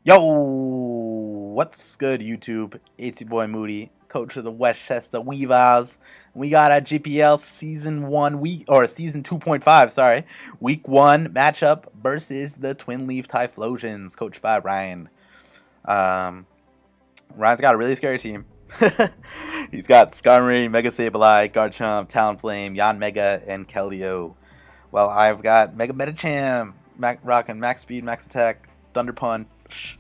Yo, what's good, YouTube? It's your boy Moody, coach of the Westchester Weavers. We got our GPL season 1 week or season 2.5, sorry, week 1 matchup versus the Twinleaf Typhlosions, coached by Ryan. Um, Ryan's got a really scary team. He's got Skarmory, Mega Sableye, Garchomp, Talonflame, Yan Mega, and Keldeo. Well, I've got Mega Medicham, rocking Max Speed, Max Attack, Thunder Punch,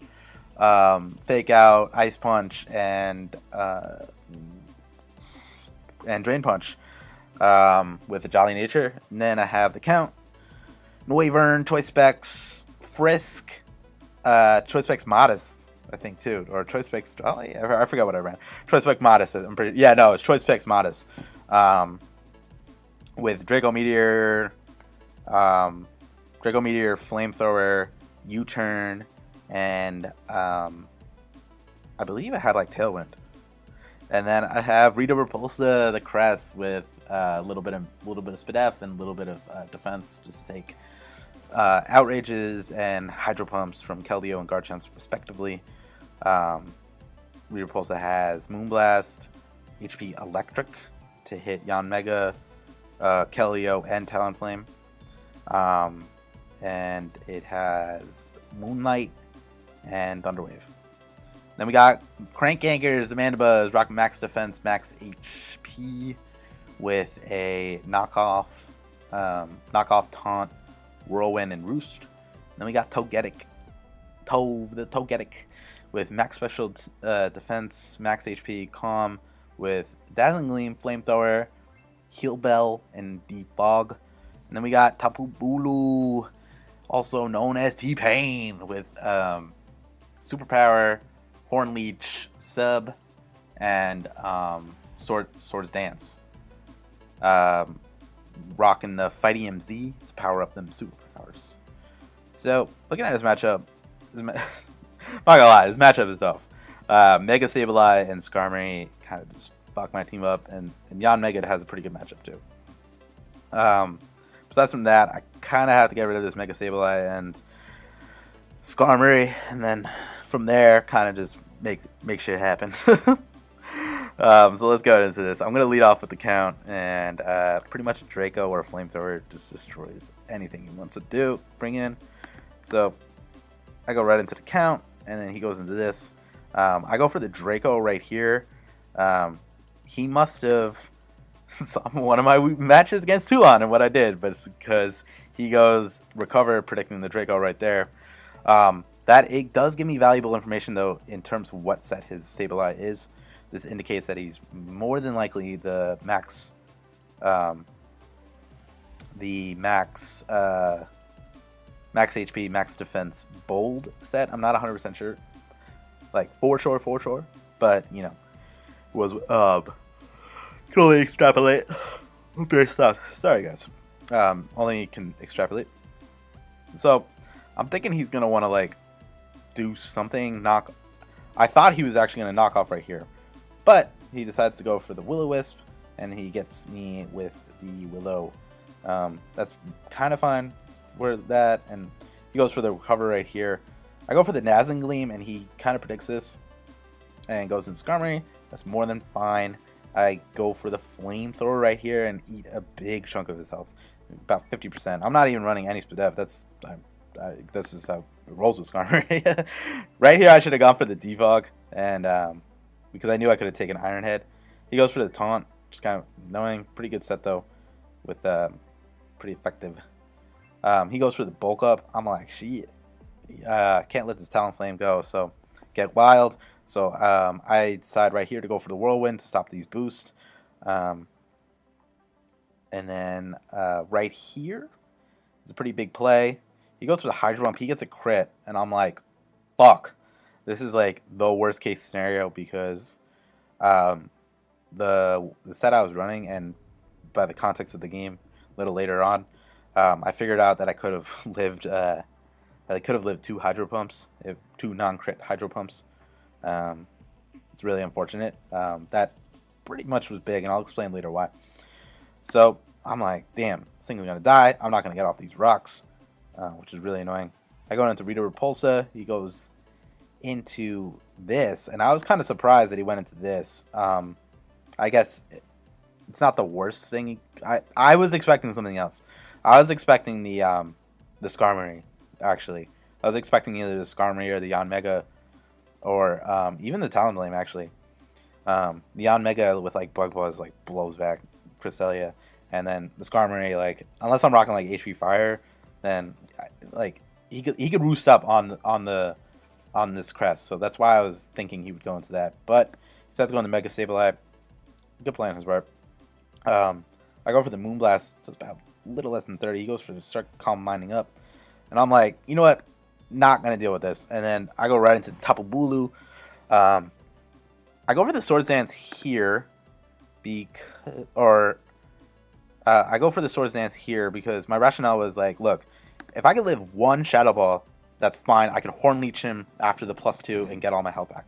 Fake Out, Ice Punch, and Drain Punch with a Jolly Nature. And then I have the Count, Noivern, Choice Specs, Frisk, Choice Specs Modest, I think too, or Choice Specs Jolly. I forgot what I ran. Choice Specs Modest. It's Choice Specs Modest. With Draco Meteor, Flamethrower, U-Turn, and I believe I had like Tailwind. And then I have Rita Repulsa, the Crest, with a little bit of Spadef and a little bit of defense, just to take Outrages and Hydro Pumps from Keldeo and Garchomp respectively. Rita Repulsa has Moonblast, HP Electric to hit Yan Mega, Keldeo, and Talonflame. And it has Moonlight and Thunderwave. Then we got Crank Anchors, Amanda Buzz, Rock Max Defense, Max HP with a knockoff Taunt, Whirlwind, and Roost. Then we got Togetic with Max Special Defense, Max HP, Calm with Dazzling Gleam, Flamethrower, Heal Bell, and Deep Fog. And then we got Tapu Bulu, also known as T-Pain, with Superpower, Horn Leech, Sub, and Swords Dance. Rocking the Fighty MZ to power up them superpowers. So, looking at this matchup, not gonna lie, this matchup is tough. Mega Sableye and Skarmory kind of just fuck my team up, and Yan Mega has a pretty good matchup too. Besides from that, I kind of have to get rid of this Mega Sableye and Skarmory, and then from there, kind of just make shit happen. So let's go into this. I'm going to lead off with the Count, and pretty much a Draco or a Flamethrower just destroys anything he wants to bring in. So I go right into the Count, and then he goes into this. I go for the Draco right here. He must have one of my matches against Toulon and what I did, but it's because he goes Recover, predicting the Draco right there. That it does give me valuable information though in terms of what set his Sableye is. This indicates that he's more than likely the max max HP, max defense bold set. I'm not 100% sure, like for sure, but you know, was can only extrapolate based off. Sorry guys, only can extrapolate. So I'm thinking he's gonna want to like do something. I thought he was actually gonna knock off right here, but he decides to go for the Will-O-Wisp, and he gets me with the Willow. That's kind of fine for that, and he goes for the Recover right here. I go for the Dazzling Gleam, and he kind of predicts this, and goes in Skarmory. That's more than fine. I go for the Flamethrower right here and eat a big chunk of his health, about 50%. I'm not even running any Spadef. This is how it rolls with Skarmory. Right here, I should have gone for the Defog, and because I knew I could have taken Iron Head. He goes for the Taunt, just kind of annoying. Pretty good set though, with pretty effective. He goes for the Bulk Up. I'm like, shit, can't let this Talonflame go, so get wild. So I decide right here to go for the Whirlwind to stop these boosts. And then right here is a pretty big play. He goes for the Hydro Pump. He gets a crit, and I'm like, fuck. This is like the worst case scenario because the set I was running, and by the context of the game a little later on, I figured out that I could have lived 2 Hydro Pumps, 2 non-crit Hydro Pumps. It's really unfortunate. That pretty much was big, and I'll explain later why. So I'm like, damn, this thing's gonna die. I'm not gonna get off these rocks, which is really annoying. I go into Rita Repulsa. He goes into this, and I was kind of surprised that he went into this. I guess it's not the worst thing. I was expecting something else. I was expecting the Skarmory, actually. I was expecting either the Skarmory or the Yanmega, or even the Talonflame, actually. The Yanmega with like Bug Buzz like blows back Cresselia, and then the Skarmory, like, unless I'm rocking like HP Fire, then like he could roost up on this crest. So that's why I was thinking he would go into that. But he decides to go into Mega Sableye. Good play on his part. I go for the Moonblast. It's about a little less than 30. He goes for the start Calm Minding up. And I'm like, you know what? Not going to deal with this. And then I go right into Tapu Bulu. I go for the Swords Dance here. I go for the Swords Dance here because my rationale was like, look, if I could live one Shadow Ball, that's fine. I can Horn Leech him after the +2 and get all my health back.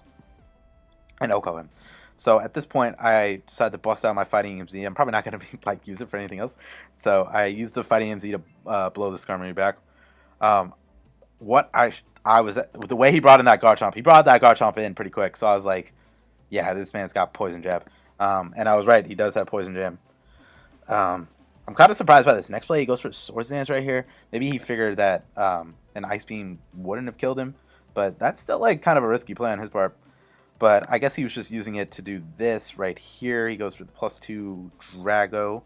And OHKO him. So at this point, I decided to bust out my Fighting EMZ. I'm probably not going to like use it for anything else. So I used the Fighting EMZ to blow the Skarmory back. The way he brought in that Garchomp, he brought that Garchomp in pretty quick. So I was like, yeah, this man's got Poison Jab. And I was right. He does have Poison Jam. I'm kind of surprised by this next play. He goes for Swords Dance right here. Maybe he figured that an Ice Beam wouldn't have killed him. But that's still like kind of a risky play on his part. But I guess he was just using it to do this right here. He goes for the +2 Drago,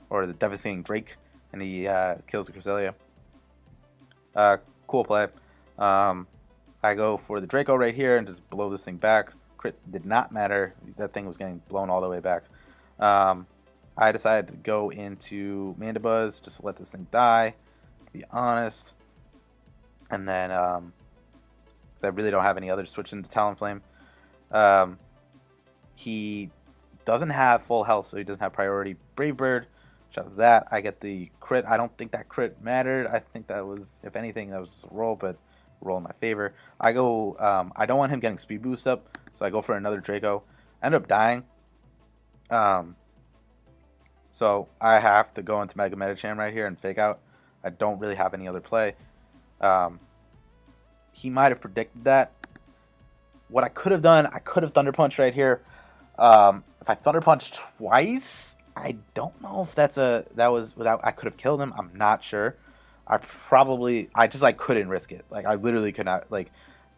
or the Devastating Drake, and he kills the Cresselia. Cool play. I go for the Draco right here and just blow this thing back. Crit did not matter. That thing was getting blown all the way back. I decided to go into Mandibuzz just to let this thing die, to be honest. And then, because I really don't have any other switch into Talonflame. He doesn't have full health, so he doesn't have priority. Brave Bird, shout out to that. I get the crit. I don't think that crit mattered. I think that was, if anything, that was just a roll, but roll in my favor. I go, I don't want him getting speed boost up, so I go for another Draco. I end up dying. So I have to go into Mega Medicham right here and fake out. I don't really have any other play. He might have predicted that. What I could have done, I could have Thunder Punch right here. If I Thunder Punch twice, I don't know if that was without. I could have killed him. I'm not sure. I just like couldn't risk it. Like I literally could not. Like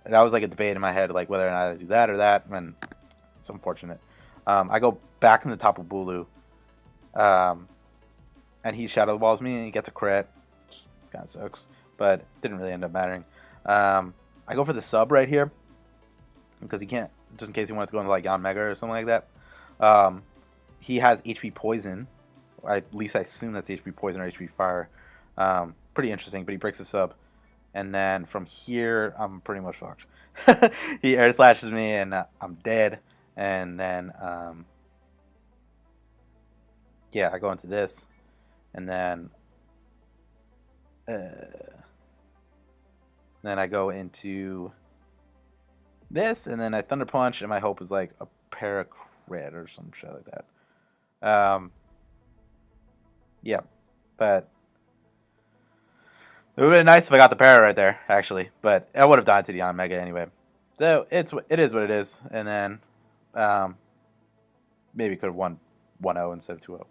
that was like a debate in my head, like whether or not I do that or that. And it's unfortunate. I go back in the Tapu Bulu. And he Shadow Balls me and he gets a crit. Kind of sucks, but it didn't really end up mattering. I go for the sub right here because he can't, just in case he wanted to go into like Yanmega or something like that. He has HP Poison. At least I assume that's HP Poison or HP Fire. Pretty interesting, but he breaks the sub. And then from here, I'm pretty much fucked. He air slashes me and I'm dead. And then, yeah, I go into this. And then I go into this, and then I Thunder Punch, and my hope is like a Paracrit or some shit like that. Yeah, but it would have been nice if I got the Para right there, actually. But I would have died to the Omega anyway. So it is what it is. And then maybe could have won 1-0 instead of 2-0,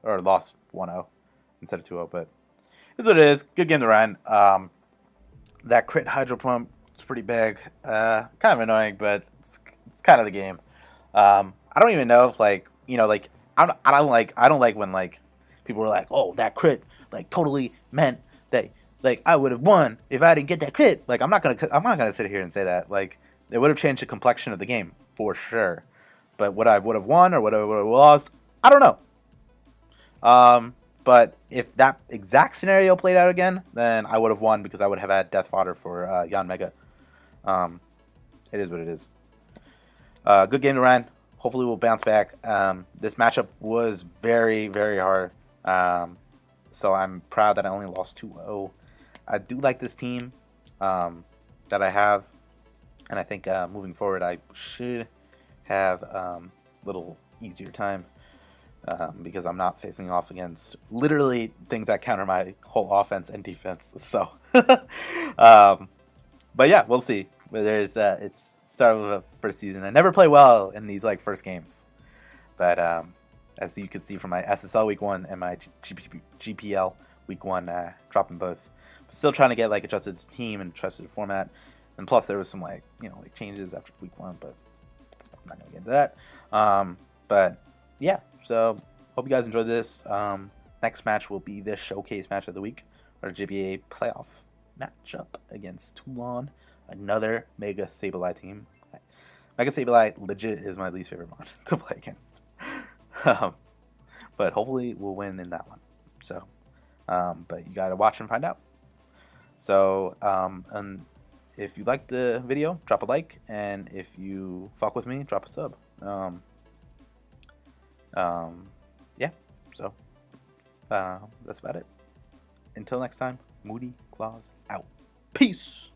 or lost 1-0 instead of 2-0. But it's what it is. Good game to run. That crit Hydro Pump is pretty big. Kind of annoying, but it's kind of the game. I don't even know if like I don't like when like people were like, oh, that crit like totally meant that like I would have won if I didn't get that crit. Like I'm not gonna sit here and say that. Like it would have changed the complexion of the game for sure. But what I would have won or what I would have lost, I don't know. But if that exact scenario played out again, then I would have won because I would have had Death Fodder for Yanmega. It is what it is. Good game to run. Hopefully we'll bounce back. This matchup was very, very hard. So I'm proud that I only lost 2-0. I do like this team that I have. And I think moving forward I should have a little easier time. Because I'm not facing off against literally things that counter my whole offense and defense. So, but yeah, we'll see. But there's it's start of the first season. I never play well in these like first games, but as you can see from my SSL week 1 and my GPL week 1, dropping both. But still trying to get like a trusted team and trusted format, and plus there was some like like changes after week 1, but I'm not gonna get into that. But yeah, so hope you guys enjoyed this. Next match will be the showcase match of the week, our GBA playoff matchup against Toulon, another Mega Sableye team. Mega Sableye legit is my least favorite mod to play against. But hopefully we'll win in that one. So, but you gotta watch and find out. So, and if you liked the video, drop a like, and if you fuck with me, drop a sub. Yeah. So, that's about it. Until next time, Moody Claws out. Peace.